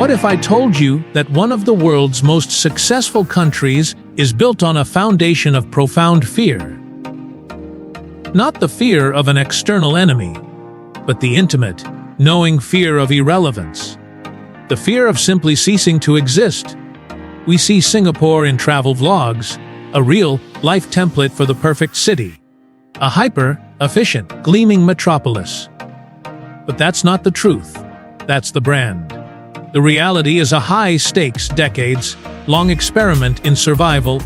What if I told you that one of the world's most successful countries is built on a foundation of profound fear? Not the fear of an external enemy, but the intimate, knowing fear of irrelevance. The fear of simply ceasing to exist. We see Singapore in travel vlogs, a real, life template for the perfect city. A hyper-efficient, gleaming metropolis. But that's not the truth. That's the brand. The reality is a high-stakes, decades-long experiment in survival,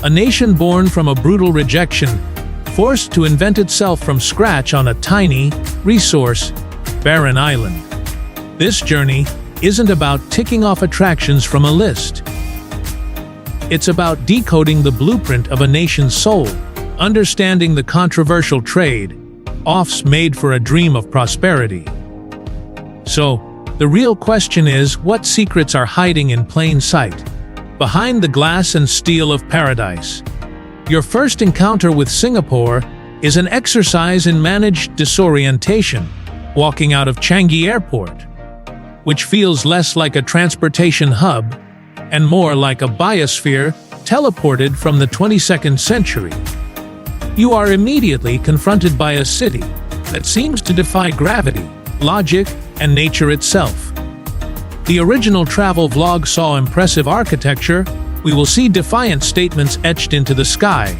a nation born from a brutal rejection, forced to invent itself from scratch on a tiny, resource-barren island. This journey isn't about ticking off attractions from a list. It's about decoding the blueprint of a nation's soul, understanding the controversial trade-offs made for a dream of prosperity. So, the real question is, what secrets are hiding in plain sight, behind the glass and steel of paradise? Your first encounter with Singapore is an exercise in managed disorientation, walking out of Changi Airport, which feels less like a transportation hub and more like a biosphere teleported from the 22nd century. You are immediately confronted by a city that seems to defy gravity, logic, and nature itself. The original travel vlog saw impressive architecture. We will see defiant statements etched into the sky.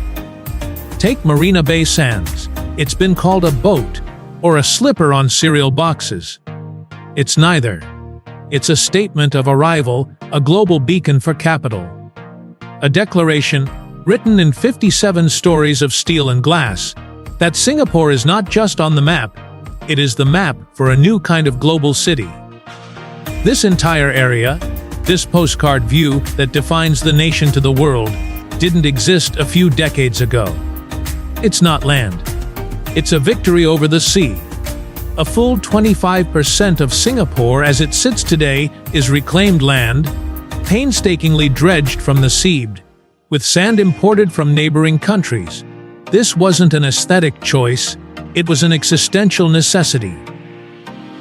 Take Marina Bay Sands. It's been called a boat or a slipper on cereal boxes. It's neither. It's a statement of arrival, a global beacon for capital. A declaration, written in 57 stories of steel and glass, that Singapore is not just on the map, it is the map for a new kind of global city. This entire area, this postcard view that defines the nation to the world, didn't exist a few decades ago. It's not land. It's a victory over the sea. A full 25% of Singapore as it sits today is reclaimed land, painstakingly dredged from the sea, with sand imported from neighboring countries. This wasn't an aesthetic choice, it was an existential necessity.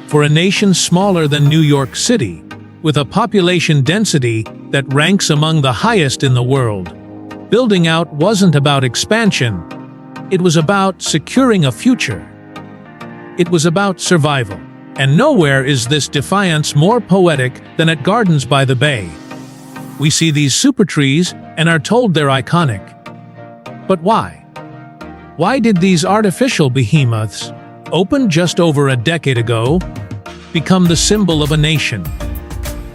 For a nation smaller than New York City, with a population density that ranks among the highest in the world, building out wasn't about expansion, it was about securing a future. It was about survival. And nowhere is this defiance more poetic than at Gardens by the Bay. We see these super trees and are told they're iconic. But why? Why did these artificial behemoths, opened just over a decade ago, become the symbol of a nation?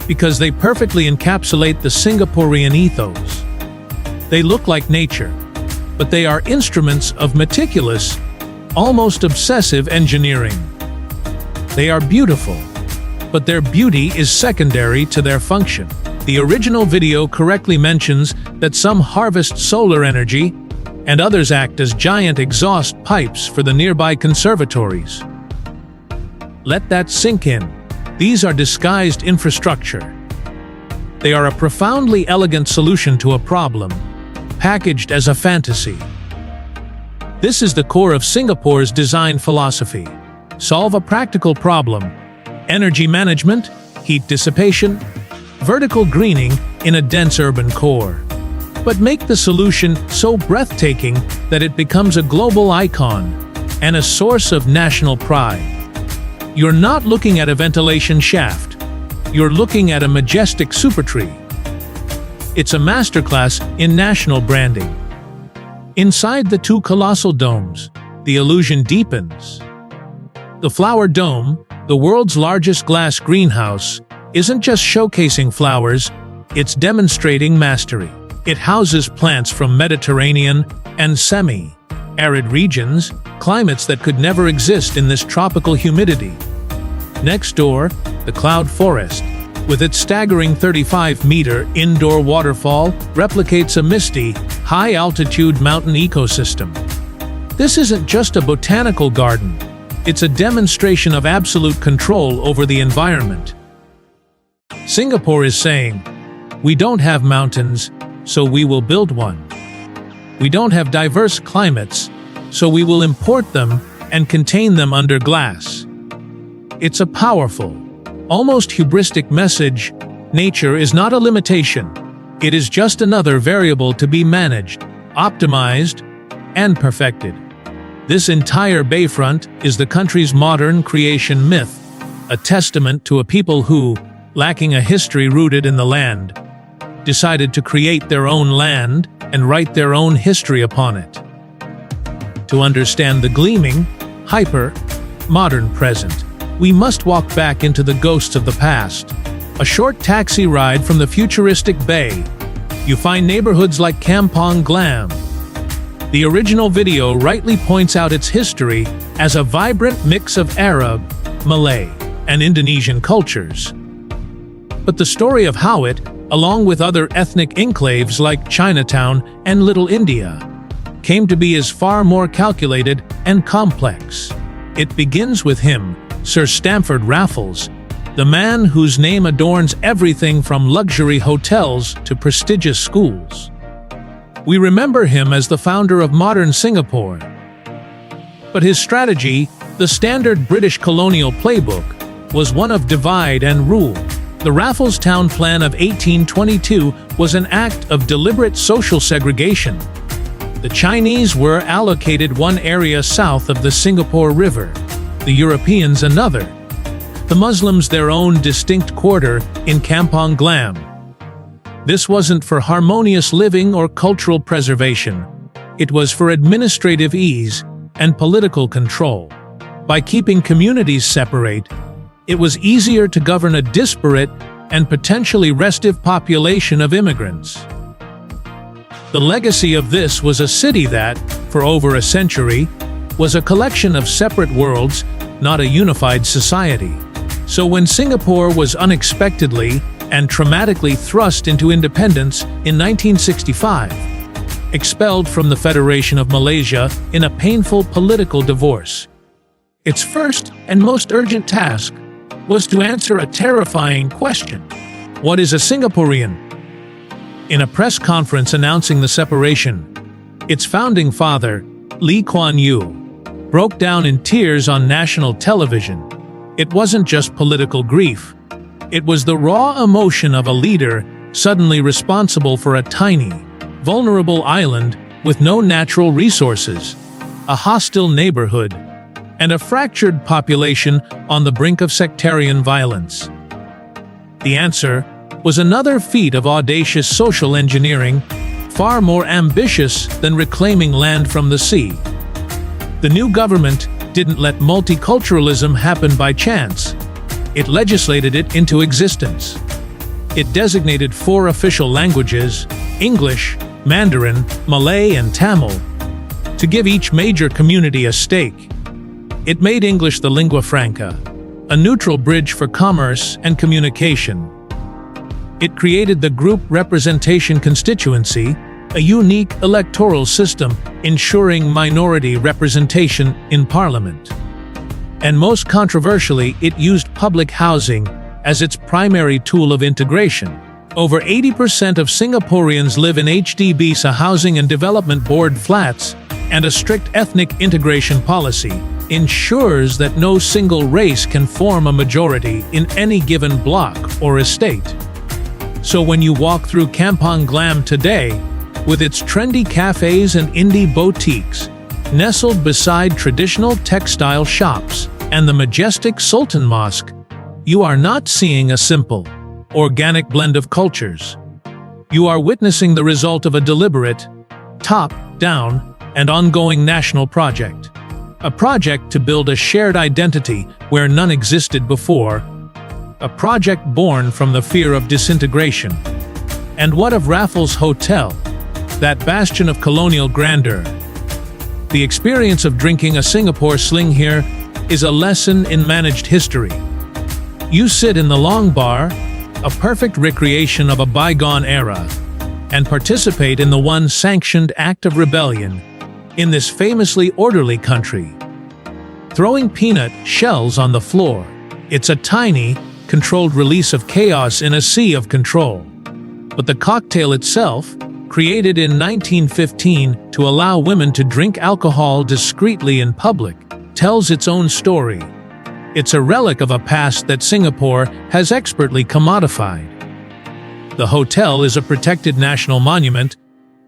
Because they perfectly encapsulate the Singaporean ethos. They look like nature, but they are instruments of meticulous, almost obsessive engineering. They are beautiful, but their beauty is secondary to their function. The original video correctly mentions that some harvest solar energy and others act as giant exhaust pipes for the nearby conservatories. Let that sink in. These are disguised infrastructure. They are a profoundly elegant solution to a problem, packaged as a fantasy. This is the core of Singapore's design philosophy. Solve a practical problem: energy management, heat dissipation, vertical greening in a dense urban core. But make the solution so breathtaking that it becomes a global icon and a source of national pride. You're not looking at a ventilation shaft. You're looking at a majestic supertree. It's a masterclass in national branding. Inside the two colossal domes, the illusion deepens. The Flower Dome, the world's largest glass greenhouse, isn't just showcasing flowers, it's demonstrating mastery. It houses plants from Mediterranean and semi-arid regions, climates that could never exist in this tropical humidity. Next door, the Cloud Forest, with its staggering 35-meter indoor waterfall, replicates a misty, high-altitude mountain ecosystem. This isn't just a botanical garden. It's a demonstration of absolute control over the environment. Singapore is saying, we don't have mountains, so we will build one. We don't have diverse climates, so we will import them and contain them under glass. It's a powerful, almost hubristic message, Nature is not a limitation. It is just another variable to be managed, optimized, and perfected. This entire bayfront is the country's modern creation myth, a testament to a people who, lacking a history rooted in the land, decided to create their own land and write their own history upon it. To understand the gleaming, hyper-modern present, we must walk back into the ghosts of the past. A short taxi ride from the futuristic bay, you find neighborhoods like Kampong Glam. The original video rightly points out its history as a vibrant mix of Arab, Malay, and Indonesian cultures. But the story of how it, along with other ethnic enclaves like Chinatown and Little India, came to be is far more calculated and complex. It begins with him, Sir Stamford Raffles, the man whose name adorns everything from luxury hotels to prestigious schools. We remember him as the founder of modern Singapore. But his strategy, the standard British colonial playbook, was one of divide and rule. The Raffles Town Plan of 1822 was an act of deliberate social segregation. The Chinese were allocated one area south of the Singapore River, the Europeans another, the Muslims their own distinct quarter in Kampong Glam. This wasn't for harmonious living or cultural preservation. It was for administrative ease and political control. By keeping communities separate, it was easier to govern a disparate and potentially restive population of immigrants. The legacy of this was a city that, for over a century, was a collection of separate worlds, not a unified society. So when Singapore was unexpectedly and traumatically thrust into independence in 1965, expelled from the Federation of Malaysia in a painful political divorce, its first and most urgent task was to answer a terrifying question: what is a Singaporean? In a press conference announcing the separation, its founding father, Lee Kuan Yew, broke down in tears on national television. It wasn't just political grief. It was the raw emotion of a leader suddenly responsible for a tiny, vulnerable island with no natural resources, a hostile neighborhood, and a fractured population on the brink of sectarian violence. The answer was another feat of audacious social engineering, far more ambitious than reclaiming land from the sea. The new government didn't let multiculturalism happen by chance. It legislated it into existence. It designated 4 official languages, English, Mandarin, Malay, and Tamil, to give each major community a stake. It made English the lingua franca, a neutral bridge for commerce and communication. It created the Group Representation Constituency, a unique electoral system ensuring minority representation in Parliament. And most controversially, it used public housing as its primary tool of integration. Over 80% of Singaporeans live in HDB Housing and Development Board flats, and a strict ethnic integration policy ensures that no single race can form a majority in any given block or estate. So when you walk through Kampong Glam today, with its trendy cafes and indie boutiques, nestled beside traditional textile shops and the majestic Sultan Mosque, you are not seeing a simple, organic blend of cultures. You are witnessing the result of a deliberate, top-down, and ongoing national project. A project to build a shared identity where none existed before. A project born from the fear of disintegration. And what of Raffles Hotel, that bastion of colonial grandeur? The experience of drinking a Singapore sling here is a lesson in managed history. You sit in the long bar, a perfect recreation of a bygone era, and participate in the one sanctioned act of rebellion in this famously orderly country. Throwing peanut shells on the floor, it's a tiny, controlled release of chaos in a sea of control. But the cocktail itself, created in 1915 to allow women to drink alcohol discreetly in public, tells its own story. It's a relic of a past that Singapore has expertly commodified. The hotel is a protected national monument,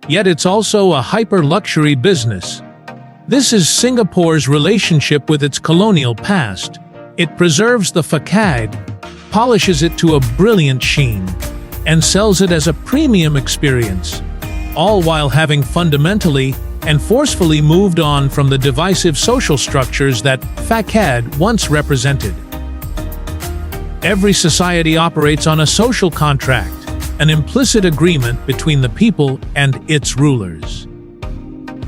yet it's also a hyper-luxury business. This is Singapore's relationship with its colonial past. It preserves the facade, polishes it to a brilliant sheen, and sells it as a premium experience, all while having fundamentally and forcefully moved on from the divisive social structures that facade once represented. Every society operates on a social contract, an implicit agreement between the people and its rulers.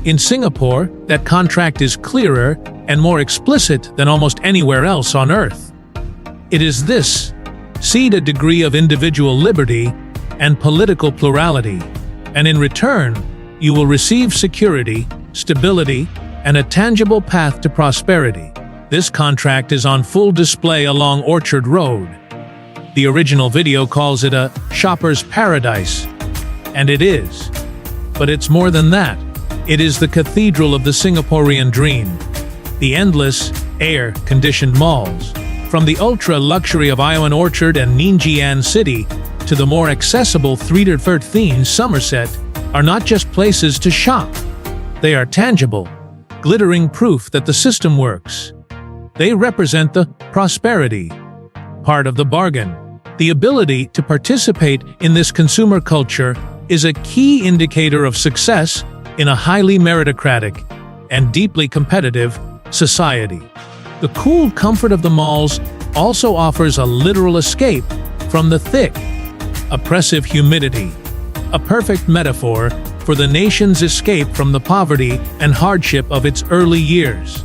In Singapore, that contract is clearer and more explicit than almost anywhere else on Earth. It is this: cede a degree of individual liberty and political plurality, and in return, you will receive security, stability, and a tangible path to prosperity. This contract is on full display along Orchard Road. The original video calls it a shopper's paradise, and it is. But it's more than that. It is the cathedral of the Singaporean dream. The endless, air-conditioned malls, from the ultra-luxury of Ion Orchard and Ningjian City to the more accessible 313 Somerset, are not just places to shop. They are tangible, glittering proof that the system works. They represent the prosperity part of the bargain. The ability to participate in this consumer culture is a key indicator of success in a highly meritocratic and deeply competitive society. The cool comfort of the malls also offers a literal escape from the thick, oppressive humidity, a perfect metaphor for the nation's escape from the poverty and hardship of its early years.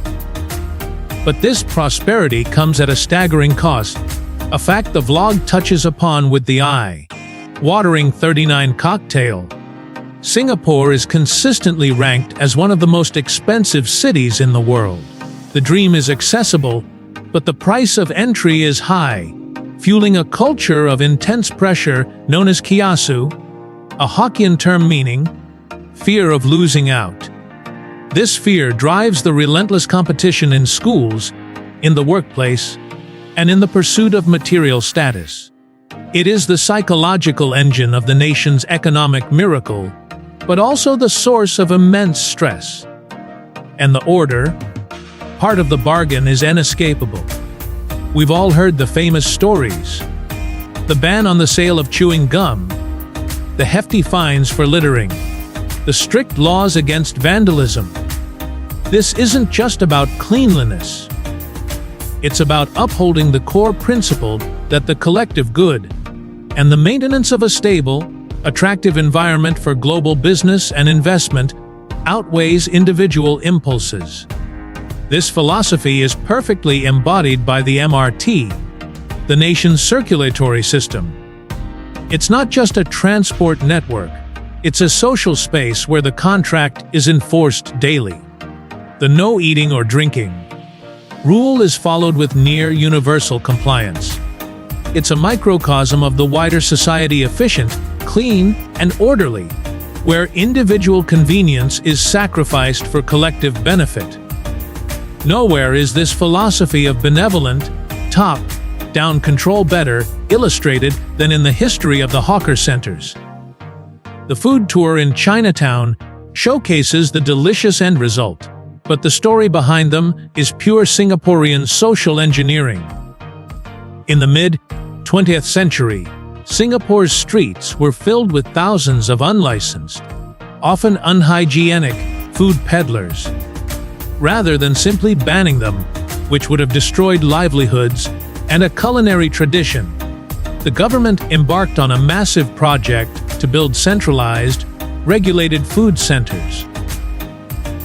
But this prosperity comes at a staggering cost, a fact the vlog touches upon with the eye-watering 39 cocktail. Singapore is consistently ranked as one of the most expensive cities in the world. The dream is accessible, but the price of entry is high, fueling a culture of intense pressure known as kiasu, a Hokkien term meaning fear of losing out. This fear drives the relentless competition in schools, in the workplace, and in the pursuit of material status. It is the psychological engine of the nation's economic miracle, but also the source of immense stress. And the order, part of the bargain, is inescapable. We've all heard the famous stories: the ban on the sale of chewing gum, the hefty fines for littering, the strict laws against vandalism. This isn't just about cleanliness. It's about upholding the core principle that the collective good and the maintenance of a stable, attractive environment for global business and investment outweighs individual impulses. This philosophy is perfectly embodied by the MRT, the nation's circulatory system. It's not just a transport network, it's a social space where the contract is enforced daily. The no eating or drinking rule is followed with near universal compliance. It's a microcosm of the wider society, efficient, clean, and orderly, where individual convenience is sacrificed for collective benefit. Nowhere is this philosophy of benevolent, top-down control better illustrated than in the history of the hawker centers. The food tour in Chinatown showcases the delicious end result, but the story behind them is pure Singaporean social engineering. In the mid-20th century, Singapore's streets were filled with thousands of unlicensed, often unhygienic, food peddlers. Rather than simply banning them, which would have destroyed livelihoods and a culinary tradition, the government embarked on a massive project to build centralized, regulated food centers.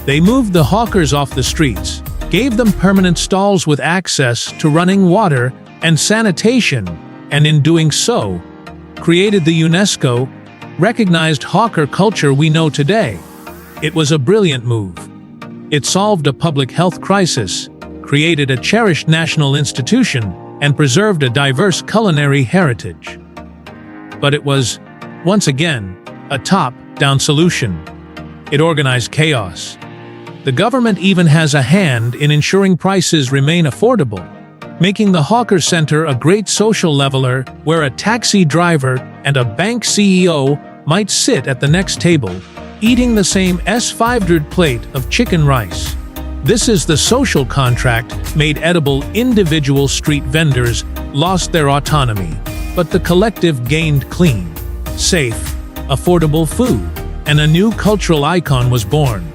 They moved the hawkers off the streets, gave them permanent stalls with access to running water and sanitation, and in doing so, created the UNESCO-recognized hawker culture we know today. It was a brilliant move. It solved a public health crisis, created a cherished national institution, and preserved a diverse culinary heritage. But it was, once again, a top-down solution. It organized chaos. The government even has a hand in ensuring prices remain affordable. making the hawker center a great social leveler where a taxi driver and a bank CEO might sit at the next table, eating the same S500 plate of chicken rice. This is the social contract made edible. Individual street vendors lost their autonomy, but the collective gained clean, safe, affordable food, and a new cultural icon was born.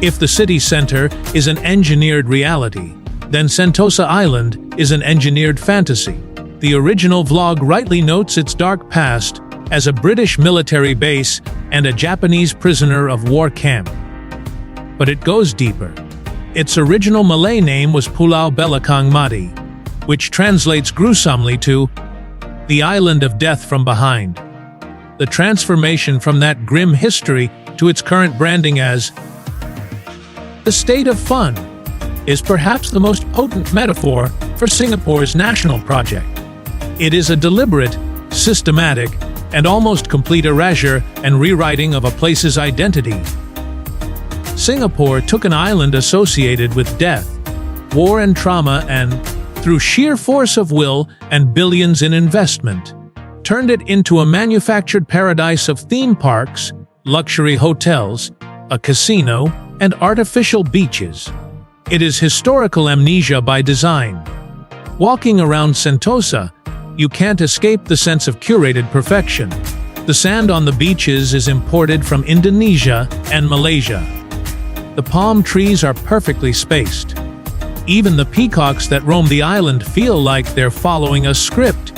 If the city center is an engineered reality, then Sentosa Island is an engineered fantasy. The original vlog rightly notes its dark past as a British military base and a Japanese prisoner of war camp. But it goes deeper. Its original Malay name was Pulau Belakang Mati, which translates gruesomely to the Island of Death from Behind. The transformation from that grim history to its current branding as the State of Fun is perhaps the most potent metaphor for Singapore's national project. It is a deliberate, systematic, and almost complete erasure and rewriting of a place's identity. Singapore took an island associated with death, war and trauma and, through sheer force of will and billions in investment, turned it into a manufactured paradise of theme parks, luxury hotels, a casino, and artificial beaches. It is historical amnesia by design. Walking around Sentosa, you can't escape the sense of curated perfection. The sand on the beaches is imported from Indonesia and Malaysia. The palm trees are perfectly spaced. Even the peacocks that roam the island feel like they're following a script.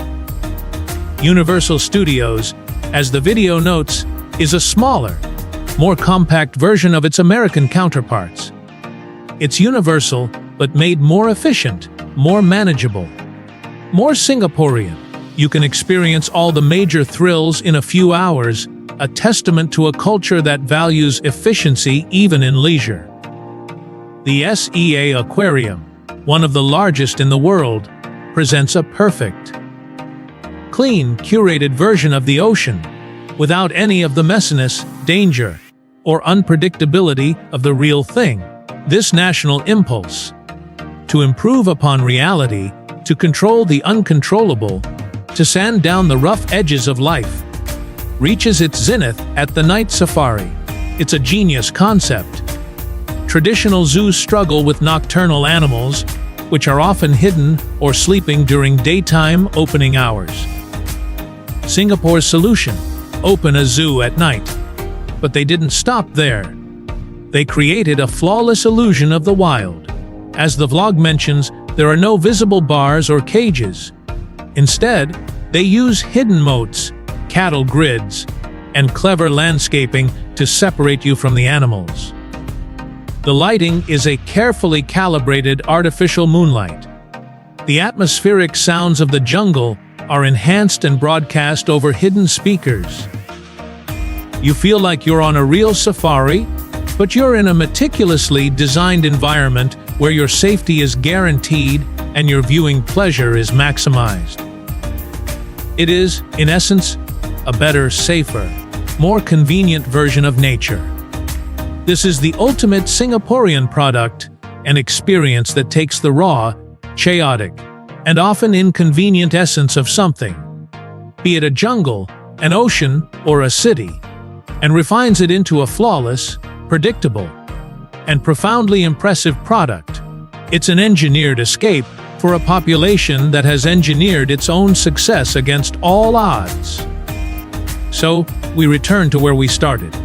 Universal Studios, as the video notes, is a smaller, more compact version of its American counterparts. It's Universal, but made more efficient, more manageable, more Singaporean. You can experience all the major thrills in a few hours, a testament to a culture that values efficiency even in leisure. The SEA Aquarium, one of the largest in the world, presents a perfect, clean, curated version of the ocean, without any of the messiness, danger, or unpredictability of the real thing. This national impulse to improve upon reality, to control the uncontrollable, to sand down the rough edges of life, reaches its zenith at the night safari. It's a genius concept. Traditional zoos struggle with nocturnal animals, which are often hidden or sleeping during daytime opening hours. Singapore's solution: open a zoo at night. But they didn't stop there. They created a flawless illusion of the wild. As the vlog mentions, there are no visible bars or cages. Instead, they use hidden moats, cattle grids, and clever landscaping to separate you from the animals. The lighting is a carefully calibrated artificial moonlight. The atmospheric sounds of the jungle are enhanced and broadcast over hidden speakers. You feel like you're on a real safari, but you're in a meticulously designed environment where your safety is guaranteed and your viewing pleasure is maximized. It is, in essence, a better, safer, more convenient version of nature. This is the ultimate Singaporean product, an experience that takes the raw, chaotic, and often inconvenient essence of something, be it a jungle, an ocean, or a city, and refines it into a flawless, predictable, and profoundly impressive product. It's an engineered escape for a population that has engineered its own success against all odds. So, we return to where we started.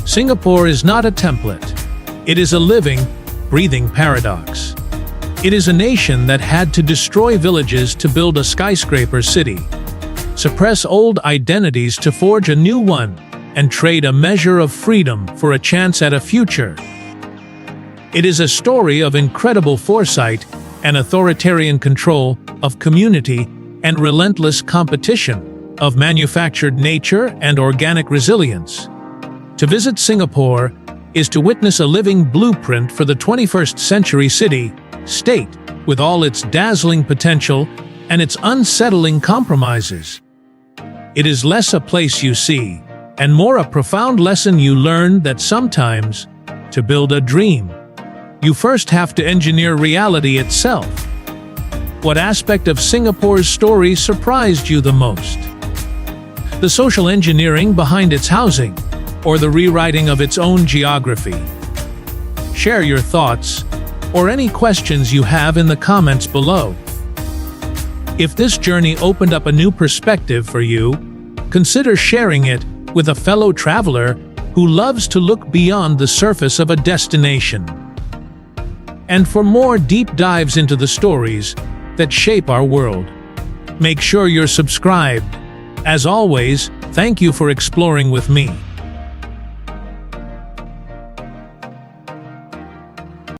Singapore is not a template. It is a living, breathing paradox. It is a nation that had to destroy villages to build a skyscraper city, suppress old identities to forge a new one, and trade a measure of freedom for a chance at a future. It is a story of incredible foresight and authoritarian control, of community and relentless competition, of manufactured nature and organic resilience. To visit Singapore is to witness a living blueprint for the 21st century city-state, with all its dazzling potential and its unsettling compromises. It is less a place you see, and more a profound lesson you learn that sometimes, to build a dream, you first have to engineer reality itself. What aspect of Singapore's story surprised you the most? The social engineering behind its housing, or the rewriting of its own geography? Share your thoughts, or any questions you have in the comments below. If this journey opened up a new perspective for you, consider sharing it with a fellow traveler who loves to look beyond the surface of a destination. And for more deep dives into the stories that shape our world, make sure you're subscribed. As always, thank you for exploring with me.